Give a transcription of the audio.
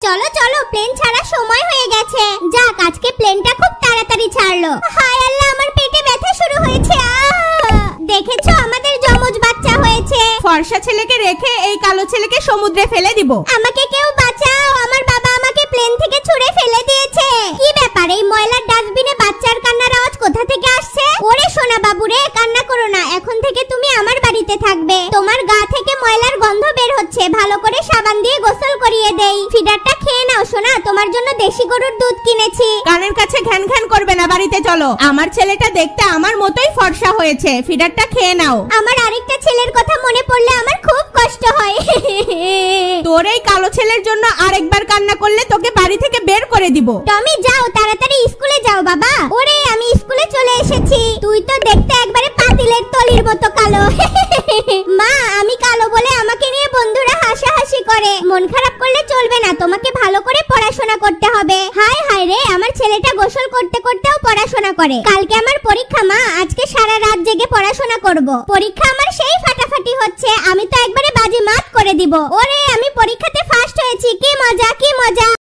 চলো চলো, প্লেন ছাড়ার সময় হয়ে গেছে। যাক, আজকে প্লেনটা খুব তাড়াতাড়ি ছাড়লো। হায় আল্লাহ, আমার পেটে ব্যথা শুরু হয়েছে। দেখেছো, আমাদের যমজ বাচ্চা হয়েছে। ফর্সা ছেলেকে রেখে এই কালো ছেলেকে সমুদ্রে ফেলে দিব। আমাকে কেউ বাঁচাও, আমার বাবা আমাকে প্লেন থেকে ছুঁড়ে ফেলে দিয়েছে। কি ব্যাপার, এই ময়লার ডাস্টবিনে বাচ্চার কান্নার আওয়াজ কোথা থেকে আসছে? ওরে সোনা বাবু রে, কান্না করো না, এখন থেকে তুমি আমার বাড়িতে থাকবে। তোমার গা থেকে ময়লার গন্ধ বের হচ্ছে, ভালো করে সাবান দিয়ে গোসল করিয়ে দেই। ফিডারটা খেয়ে নাও সোনা, তোমার জন্য দেশি গরুর দুধ কিনেছি। কানের কাছে ঘ্যান ঘ্যান করবে না, বাড়িতে চলো। আমার ছেলেটা দেখতে আমার মতোই ফর্সা হয়েছে, ফিডারটা খেয়ে নাও। আমার আরেকটা ছেলের কথা মনে পড়লে আমার খুব কষ্ট হয়। তোর এই কালো ছেলের জন্য আরেকবার কান্না করলে তোকে বাড়ি থেকে বের করে দিব। টমি যাও, তাড়াতাড়ি স্কুলে যাও বাবা। ওরে, আমি স্কুলে চলে এসেছি। তুই তো দেখতে একবারে পাতিলের তলির মতো কালো। মা, আমি কালো বলে আমাকে নিয়ে বন্ধুরা হাসাহাসি করে। মন খারাপ করলে চলবে না, তোমাকে ভালো করে পড়াশোনা করতে হবে। হায় হায় রে, আমার ছেলেটা গোসল করতে করতেও পড়াশোনা করে। কালকে আমার পরীক্ষা মা, আজকে সারা রাত জেগে পড়াশোনা করব। পরীক্ষা আমার সেই ফাটাফাটি হচ্ছে, আমি তো একবারে বাজি মাত করে দিব। ওরে, আমি পরীক্ষাতে ফার্স্ট হয়েছি, কি মজা কি মজা।